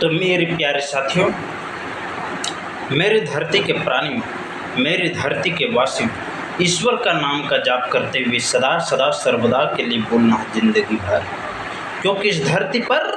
तो मेरे प्यारे साथियों, मेरी धरती के प्राणी, मेरी धरती के वासी, ईश्वर का नाम का जाप करते हुए सदा सदा सर्वदा के लिए बोलना है जिंदगी भर, क्योंकि इस धरती पर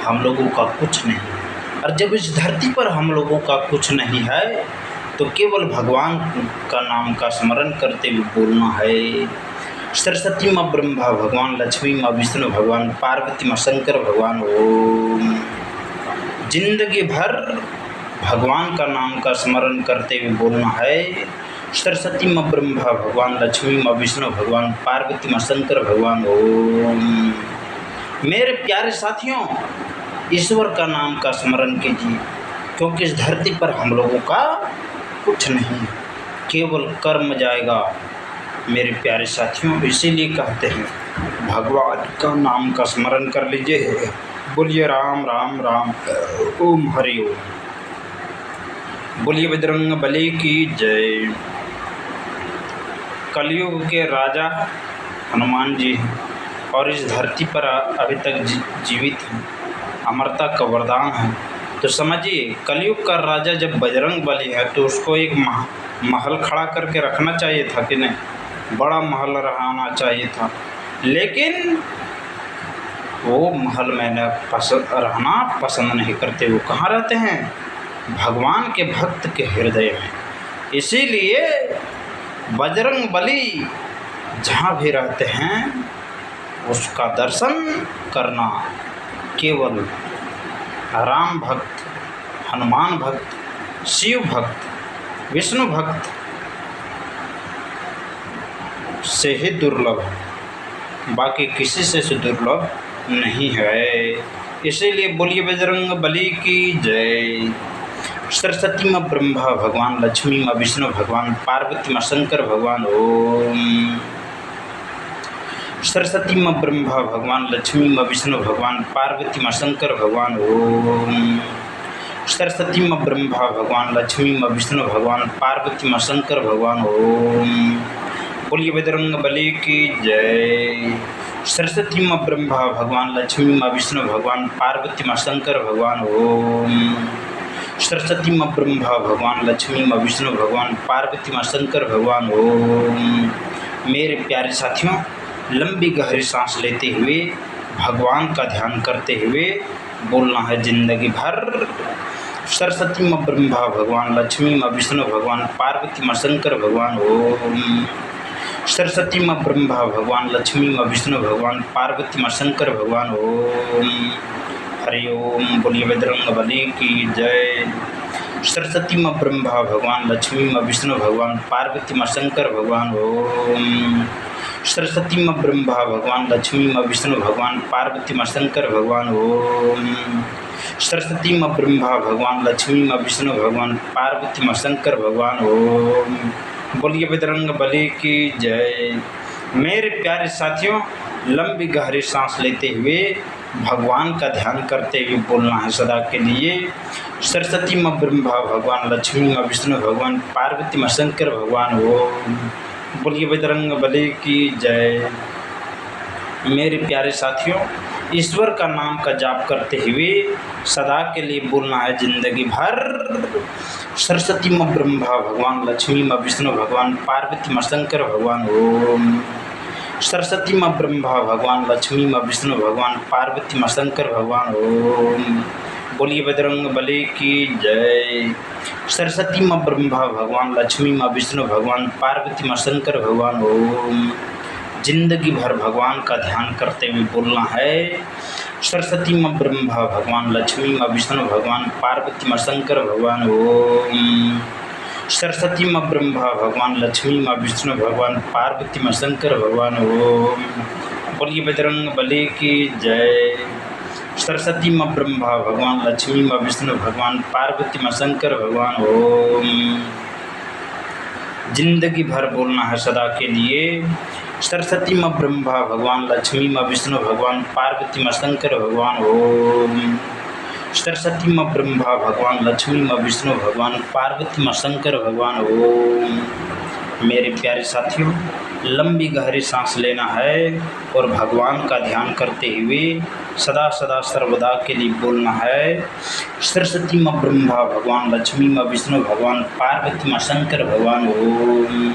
हम लोगों का कुछ नहीं है। और जब इस धरती पर हम लोगों का कुछ नहीं है तो केवल भगवान का नाम का स्मरण करते हुए बोलना है। सरस्वती माँ ब्रह्मा भगवान, लक्ष्मी माँ विष्णु भगवान, पार्वती माँ शंकर भगवान। ओम। जिंदगी भर भगवान का नाम का स्मरण करते हुए बोलना है। सरस्वती माँ ब्रह्मा भगवान, लक्ष्मी माँ विष्णु भगवान, पार्वती माँ शंकर भगवान। ओम। मेरे प्यारे साथियों, ईश्वर का नाम का स्मरण कीजिए, क्योंकि इस धरती पर हम लोगों का कुछ नहीं, केवल कर्म जाएगा। मेरे प्यारे साथियों, इसीलिए कहते हैं भगवान का नाम का स्मरण कर लीजिए। बोलिए राम राम राम। ओम हरि ओम। बोलिए बजरंग बली की जय। कलयुग के राजा हनुमान जी हैं और इस धरती पर अभी तक जीवित हैं, अमरता का वरदान है। तो समझिए, कलयुग का राजा जब बजरंग बली है तो उसको एक महल खड़ा करके रखना चाहिए था कि नहीं? बड़ा महल रहना चाहिए था, लेकिन वो महल में रहना पसंद नहीं करते। वो कहाँ रहते हैं? भगवान के भक्त के हृदय में। इसीलिए बजरंग बली जहाँ भी रहते हैं उसका दर्शन करना केवल राम भक्त, हनुमान भक्त, शिव भक्त, विष्णु भक्त से ही दुर्लभ है, बाकी किसी से दुर्लभ नहीं है। इसीलिए बोलिए बजरंग बली की जय। सरस्वती माँ ब्रह्मा भगवान, लक्ष्मी माँ विष्णु भगवान, पार्वती माँ शंकर भगवान। ओम। सरस्वती माँ ब्रह्मा भगवान, लक्ष्मी माँ विष्णु भगवान, पार्वती माँ शंकर भगवान। ओम। सरस्वती माँ ब्रह्मा भगवान, लक्ष्मी माँ विष्णु भगवान, पार्वती माँ शंकर भगवान। ओम। बोलिए बजरंग बली की जय। सरस्वती माँ ब्रह्मा भगवान, लक्ष्मी माँ विष्णु भगवान, पार्वती माँ शंकर भगवान। ओम। सरस्वती माँ ब्रह्मा भगवान, लक्ष्मी माँ विष्णु भगवान, पार्वती माँ शंकर भगवान। ओम। मेरे प्यारे साथियों, लंबी गहरी सांस लेते हुए भगवान का ध्यान करते हुए बोलना है जिंदगी भर। सरस्वती माँ ब्रह्मा भगवान, लक्ष्मी माँ विष्णु भगवान, पार्वती माँ शंकर भगवान। ओम। सरस्वती माँ ब्रह्मा भगवान, लक्ष्मी माँ विष्णु भगवान, पार्वती माँ शंकर भगवान। ओम हरि ओम। बोलिए बजरंग बली की जय। सरस्वती माँ ब्रह्मा भगवान, लक्ष्मी माँ विष्णु भगवान, पार्वती माँ शंकर भगवान। ओम। सरस्वती माँ ब्रह्मा भगवान, लक्ष्मी माँ विष्णु भगवान, पार्वती माँ शंकर भगवान। ओम। सरस्वती माँ ब्रह्मा भगवान, लक्ष्मी माँ विष्णु भगवान, पार्वती माँ शंकर भगवान। ओम। बोलिए बजरंग बली की जय। मेरे प्यारे साथियों, लंबी गहरी सांस लेते हुए भगवान का ध्यान करते हुए बोलना है सदा के लिए। सरस्वती माँ ब्रह्मा भगवान, लक्ष्मी माँ विष्णु भगवान, पार्वती माँ शंकर भगवान। ओम। बोलिए बजरंग बली की जय। मेरे प्यारे साथियों, ईश्वर का नाम का जाप करते हुए सदा के लिए बोलना है जिंदगी भर। सरस्वती माँ ब्रह्मा भगवान, लक्ष्मी माँ विष्णु भगवान, पार्वती माँ शंकर भगवान। ओम। सरस्वती माँ ब्रह्मा भगवान, लक्ष्मी माँ विष्णु भगवान, पार्वती माँ शंकर भगवान। ओम। बोलिए बजरंग बली की जय। सरस्वती माँ ब्रह्मा भगवान, लक्ष्मी माँ विष्णु भगवान, पार्वती माँ शंकर भगवान। ओम। जिंदगी भर भगवान का ध्यान करते हुए बोलना है। सरस्वती माँ ब्रह्मा भगवान, लक्ष्मी माँ विष्णु भगवान, पार्वती माँ शंकर भगवान। ओम। सरस्वती माँ ब्रह्मा भगवान, लक्ष्मी माँ विष्णु भगवान, पार्वती माँ शंकर भगवान। ओम। बोलिए बजरंग बली की जय। सरस्वती माँ ब्रह्मा भगवान, लक्ष्मी माँ विष्णु भगवान, पार्वती माँ शंकर भगवान। ओम। जिंदगी भर बोलना है सदा के लिए। सरस्वती माँ ब्रह्मा भगवान, लक्ष्मी माँ विष्णु भगवान, पार्वती माँ शंकर भगवान। ओम। सरस्वती माँ ब्रह्मा भगवान, लक्ष्मी माँ विष्णु भगवान, पार्वती माँ शंकर भगवान। ओम। मेरे प्यारे साथियों, लंबी गहरी सांस लेना है और भगवान का ध्यान करते हुए सदा सदा सर्वदा के लिए बोलना है। सरस्वती माँ ब्रह्मा भगवान, लक्ष्मी माँ विष्णु भगवान, पार्वती माँ शंकर भगवान ओम।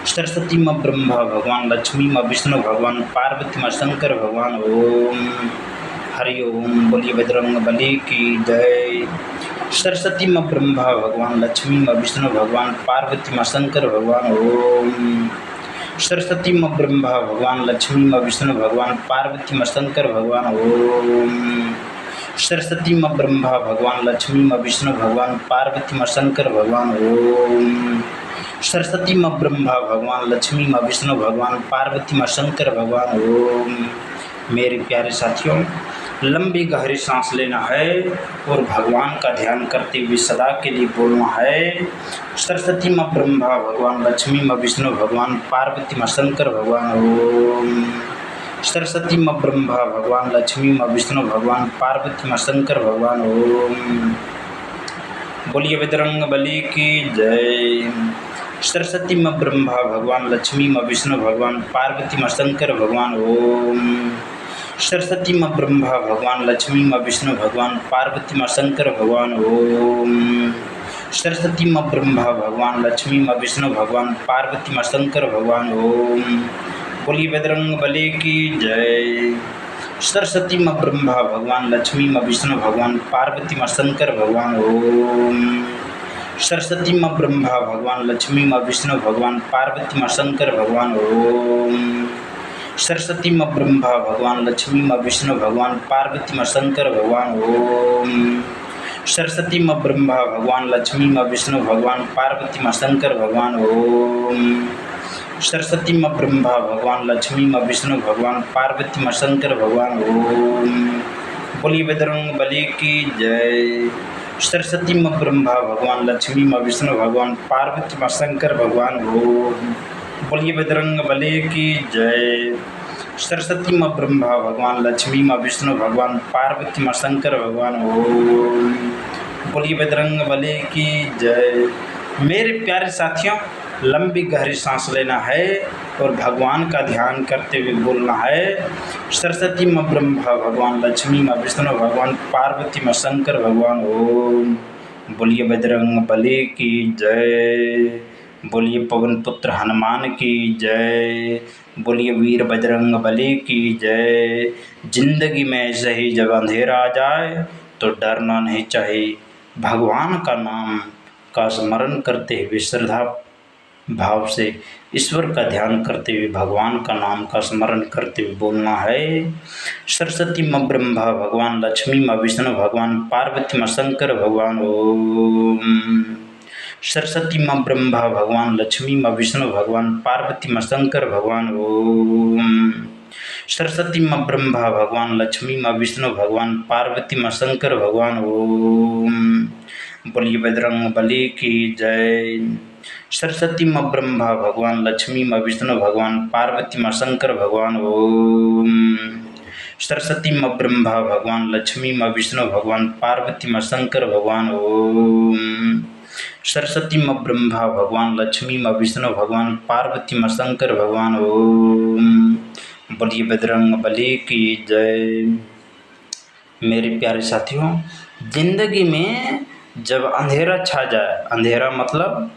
सरस्वती माँ ब्रह्मा भगवान, लक्ष्मी माँ विष्णु भगवान, पार्वती माँ शंकर भगवान ओम। हरि ओम। बोलिए बजरंग बली की जय। सरस्वती माँ ब्रह्मा भगवान, लक्ष्मी माँ विष्णु भगवान, पार्वती माँ शंकर भगवान ओम। सरस्वती माँ ब्रह्मा भगवान, लक्ष्मी माँ विष्णु भगवान, पार्वती माँ शंकर भगवान ओम। सरस्वती माँ ब्रह्मा भगवान, लक्ष्मी माँ विष्णु भगवान, पार्वती माँ शंकर भगवान ओम। सरस्वती माँ ब्रह्मा भगवान, लक्ष्मी माँ विष्णु भगवान, पार्वती माँ शंकर भगवान ओम। मेरे प्यारे साथियों, लंबी गहरी सांस लेना है और भगवान का ध्यान करते हुए सदा के लिए बोलना है। सरस्वती माँ ब्रह्मा भगवान, लक्ष्मी माँ विष्णु भगवान, पार्वती माँ शंकर भगवान ओम। सरस्वती माँ ब्रह्मा भगवान, लक्ष्मी माँ विष्णु भगवान, पार्वती माँ शंकर भगवान ओम। बोलिए बजरंग बली की जय। सरस्वती माँ ब्रह्मा भगवान, लक्ष्मी माँ विष्णु भगवान, पार्वती माँ शंकर भगवान ओम। सरस्वती माँ ब्रह्मा भगवान, लक्ष्मी माँ विष्णु भगवान, पार्वती माँ शंकर भगवान ओम। सरस्वती माँ ब्रह्मा भगवान, लक्ष्मी माँ विष्णु भगवान, पार्वती माँ शंकर भगवान ओम। बोलिए बजरंग बली की जय। सरस्वती माँ ब्रह्मा भगवान, लक्ष्मी माँ विष्णु भगवान, पार्वती माँ शंकर भगवान ओम। सरस्वती माँ ब्रह्मा भगवान, लक्ष्मी माँ विष्णु भगवान, पार्वती माँ शंकर भगवान ओम। सरस्वती माँ ब्रह्मा भगवान, लक्ष्मी माँ विष्णु भगवान, पार्वती माँ शंकर भगवान ओम। सरस्वती माँ ब्रह्मा भगवान, लक्ष्मी माँ विष्णु भगवान, पार्वती माँ शंकर भगवान ओम। सरस्वती माँ ब्रह्मा भगवान, लक्ष्मी माँ विष्णु भगवान, पार्वती माँ शंकर भगवान ओम। बोलिए बजरंग बली की जय। सरस्वती माँ ब्रह्मा भगवान, लक्ष्मी माँ विष्णु भगवान, पार्वती माँ शंकर भगवान ओम। बोलिए बजरंग बली की जय। सरस्वती माँ ब्रह्मा भगवान, लक्ष्मी माँ विष्णु भगवान, पार्वती माँ शंकर भगवान ओम। बोलिए बजरंग बली की जय। मेरे प्यारे साथियों, लंबी गहरी सांस लेना है और भगवान का ध्यान करते हुए बोलना है। सरस्वती माँ ब्रह्मा भगवान, लक्ष्मी माँ विष्णु भगवान, पार्वती माँ शंकर भगवान ओम। बोलिए बजरंग बली की जय। बोलिए पवन पुत्र हनुमान की जय। बोलिए वीर बजरंग बली की जय। जिंदगी में ऐसे ही जब अंधेरा आ जाए तो डरना नहीं चाहिए। भगवान का नाम का स्मरण करते हुए श्रद्धा भाव से ईश्वर का ध्यान करते हुए भगवान का नाम का स्मरण करते हुए बोलना है। सरस्वती माँ ब्रह्मा भगवान, लक्ष्मी माँ विष्णु भगवान, पार्वती माँ शंकर भगवान ओम। सरस्वती माँ ब्रह्मा भगवान, लक्ष्मी माँ विष्णु भगवान, पार्वती माँ शंकर भगवान ओम। सरस्वती माँ ब्रह्मा भगवान, लक्ष्मी माँ विष्णु भगवान, पार्वती माँ शंकर भगवान ओम। बोलिए बजरंग बली की जय। सरस्वती माँ ब्रह्मा भगवान, लक्ष्मी माँ विष्णु भगवान, पार्वती माँ शंकर भगवान ओम। सरस्वती माँ ब्रह्मा भगवान, लक्ष्मी माँ विष्णु भगवान, पार्वती माँ शंकर भगवान ओम। सरस्वती माँ ब्रह्मा भगवान, लक्ष्मी माँ विष्णु भगवान, पार्वती माँ शंकर भगवान ओम। बोलिए बजरंग बली की जय। मेरे प्यारे साथियों, जिंदगी में जब अंधेरा छा जाए, अंधेरा मतलब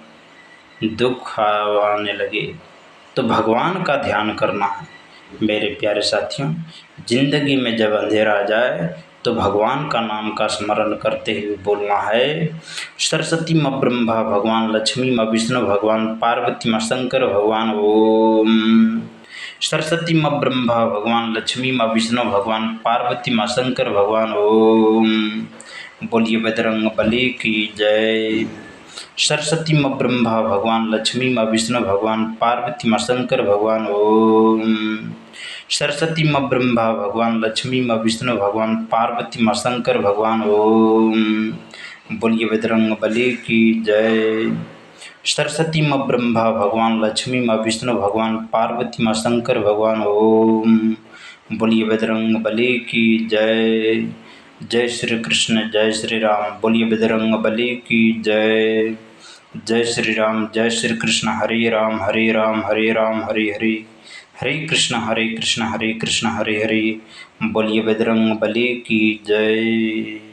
दुख आने लगे, तो भगवान का ध्यान करना है। मेरे प्यारे साथियों, जिंदगी में जब अंधेरा आ जाए तो भगवान का नाम का स्मरण करते हुए बोलना है। सरस्वती माँ ब्रह्मा भगवान, लक्ष्मी माँ विष्णु भगवान, पार्वती माँ शंकर भगवान ओम। सरस्वती माँ ब्रह्मा भगवान, लक्ष्मी माँ विष्णु भगवान, पार्वती माँ शंकर भगवान ओम। बोलिए बजरंग बली की जय। सरस्वती माँ ब्रह्मा भगवान, लक्ष्मी माँ विष्णु भगवान, पार्वती माँ शंकर भगवान ओम। सरस्वती माँ ब्रह्मा भगवान, लक्ष्मी माँ विष्णु भगवान, पार्वती माँ शंकर भगवान ओम। बोलिए बजरंग बली की जय। सरस्वती माँ ब्रह्मा भगवान, लक्ष्मी माँ विष्णु भगवान, पार्वती माँ शंकर भगवान ओम। बोलिए बजरंग बली की जय। जय श्री कृष्ण, जय श्री राम। बोलिए बजरंग बली की जय। जय श्री राम, जय श्री कृष्ण। हरे राम हरे राम हरे राम हरे हरे, हरे कृष्ण हरे कृष्ण हरे कृष्ण हरे हरे। बोलिए बजरंग बली की जय।